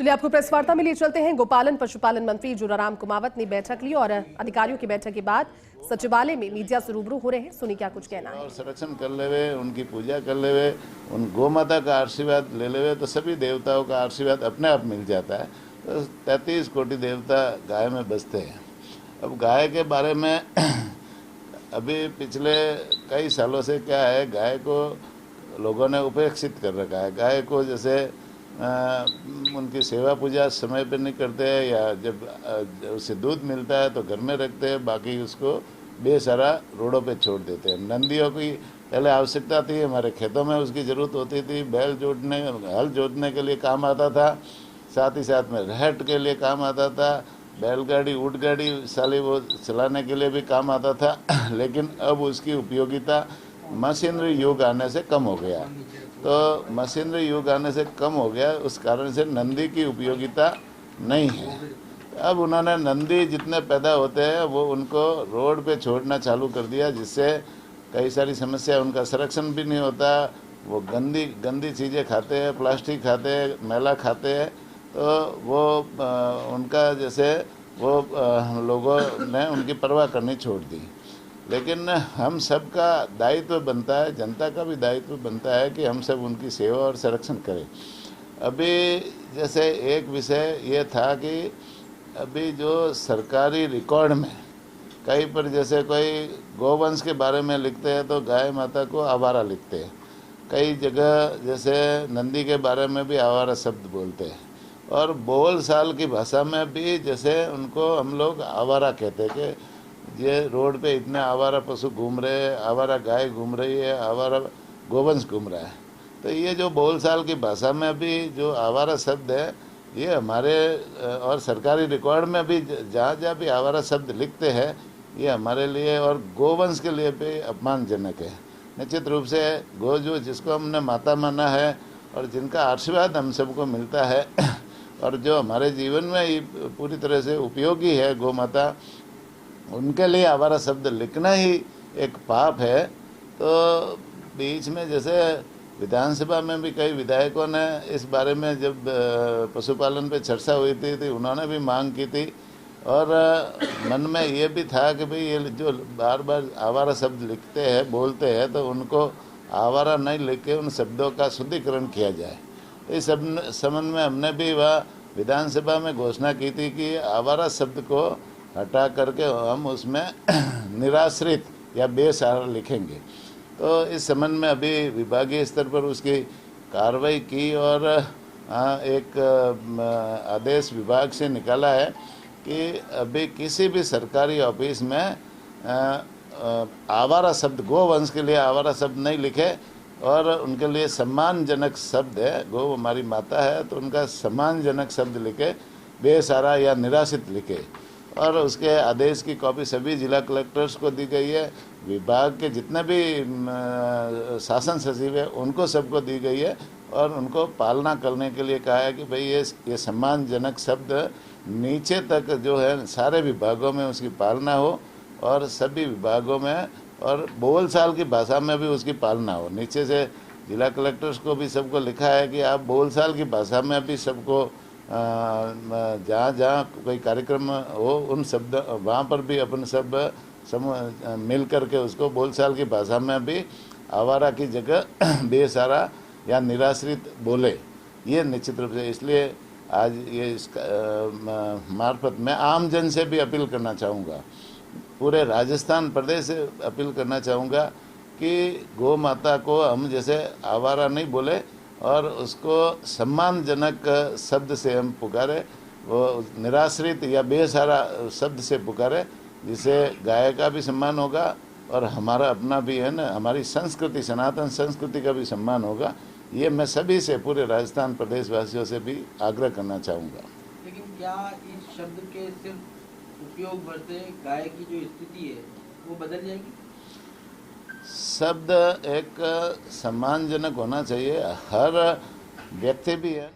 चलिए आपको प्रेस वार्ता में लिए चलते हैं। गोपालन पशुपालन मंत्री जोराराम कुमावत ने बैठक ली और अधिकारियों की बैठक के बाद सचिवालय में मीडिया से रूबरू हो रहे हैं। सुनिए क्या कुछ कहना है। और संरक्षण कर लेवे, उनकी पूजा कर लेवे, उन गौ माता का आशीर्वाद ले लेवे तो सभी देवताओं का आशीर्वाद अपने आप मिल जाता है। तो 33 कोटि देवता गाय में बसते हैं। अब गाय के बारे में अभी पिछले कई सालों से क्या है, गाय को लोगों ने उपेक्षित कर रखा है। गाय को जैसे उनकी सेवा पूजा समय पर नहीं करते हैं, या जब उससे दूध मिलता है तो घर में रखते हैं, बाकी उसको बेसहारा रोडों पे छोड़ देते हैं। नंदियों की पहले आवश्यकता थी, हमारे खेतों में उसकी ज़रूरत होती थी, बैल जोतने हल जोतने के लिए काम आता था, साथ ही साथ में रहट के लिए काम आता था, बैलगाड़ी ऊँट गाड़ी साली वो चलाने के लिए भी काम आता था। लेकिन अब उसकी उपयोगिता मशीनरी युग आने से कम हो गया। तो मशीनरी युग आने से कम हो गया, उस कारण से नंदी की उपयोगिता नहीं है। अब उन्होंने नंदी जितने पैदा होते हैं वो उनको रोड पे छोड़ना चालू कर दिया, जिससे कई सारी समस्या, उनका संरक्षण भी नहीं होता। वो गंदी चीज़ें खाते हैं, प्लास्टिक खाते हैं, मैला खाते हैं। तो वो उनका जैसे वो लोगों ने उनकी परवाह करनी छोड़ दी। लेकिन हम सबका दायित्व बनता है, जनता का भी दायित्व बनता है कि हम सब उनकी सेवा और संरक्षण करें। अभी जैसे एक विषय ये था कि अभी जो सरकारी रिकॉर्ड में कहीं पर जैसे कोई गौवंश के बारे में लिखते हैं तो गाय माता को आवारा लिखते हैं। कई जगह जैसे नंदी के बारे में भी आवारा शब्द बोलते हैं, और बोल साल की भाषा में भी जैसे उनको हम लोग आवारा कहते हैं कि ये रोड पे इतने आवारा पशु घूम रहे हैं, आवारा गाय घूम रही है, आवारा गोवंश घूम रहा है। तो ये जो बोलचाल की भाषा में भी जो आवारा शब्द है, ये हमारे और सरकारी रिकॉर्ड में भी जहाँ जहाँ भी आवारा शब्द लिखते हैं, ये हमारे लिए और गोवंश के लिए भी अपमानजनक है। निश्चित रूप से गौ जो जिसको हमने माता माना है और जिनका आशीर्वाद हम सबको मिलता है और जो हमारे जीवन में पूरी तरह से उपयोगी है गौ माता, उनके लिए आवारा शब्द लिखना ही एक पाप है। तो बीच में जैसे विधानसभा में भी कई विधायकों ने इस बारे में जब पशुपालन पे चर्चा हुई थी उन्होंने भी मांग की थी, और मन में ये भी था कि भाई ये जो बार बार आवारा शब्द लिखते हैं, बोलते हैं, तो उनको आवारा नहीं लिख के उन शब्दों का शुद्धिकरण किया जाए। इस संबंध में हमने भी वह विधानसभा में घोषणा की थी कि आवारा शब्द को हटा करके हम उसमें निराश्रित या बेसहारा लिखेंगे। तो इस संबंध में अभी विभागीय स्तर पर उसकी कार्रवाई की और एक आदेश विभाग से निकाला है कि अभी किसी भी सरकारी ऑफिस में आवारा शब्द, गोवंश के लिए आवारा शब्द नहीं लिखे, और उनके लिए सम्मानजनक शब्द है, गौ हमारी माता है तो उनका सम्मानजनक शब्द लिखे, बेसहारा या निराश्रित लिखे। और उसके आदेश की कॉपी सभी जिला कलेक्टर्स को दी गई है। विभाग के जितने भी शासन सचिव है उनको सबको दी गई है, और उनको पालना करने के लिए कहा है कि भाई ये सम्मानजनक शब्द नीचे तक जो है सारे विभागों में उसकी पालना हो, और सभी विभागों में और बोलचाल की भाषा में भी उसकी पालना हो। नीचे से जिला कलेक्टर्स को भी सबको लिखा है कि आप बोलचाल की भाषा में भी सबको जहाँ जहाँ कोई कार्यक्रम हो उन शब्द वहाँ पर भी अपन सब मिल करके उसको बोलचाल की भाषा में भी आवारा की जगह बेसहारा या निराश्रित बोले। ये निश्चित रूप से, इसलिए आज ये इसका मार्फत मैं आम जन से भी अपील करना चाहूँगा, पूरे राजस्थान प्रदेश से अपील करना चाहूँगा कि गौ माता को हम जैसे आवारा नहीं बोले और उसको सम्मानजनक शब्द से हम पुकारे, वो निराश्रित या बेसहारा शब्द से पुकारे, जिससे गाय का भी सम्मान होगा और हमारा अपना भी है ना, हमारी संस्कृति, सनातन संस्कृति का भी सम्मान होगा। ये मैं सभी से, पूरे राजस्थान प्रदेशवासियों से भी आग्रह करना चाहूँगा। लेकिन क्या इस शब्द के सिर्फ उपयोग भर से गाय की जो स्थिति है वो बदल जाएगी? शब्द एक सम्मानजनक होना चाहिए, हर व्यक्ति भी है।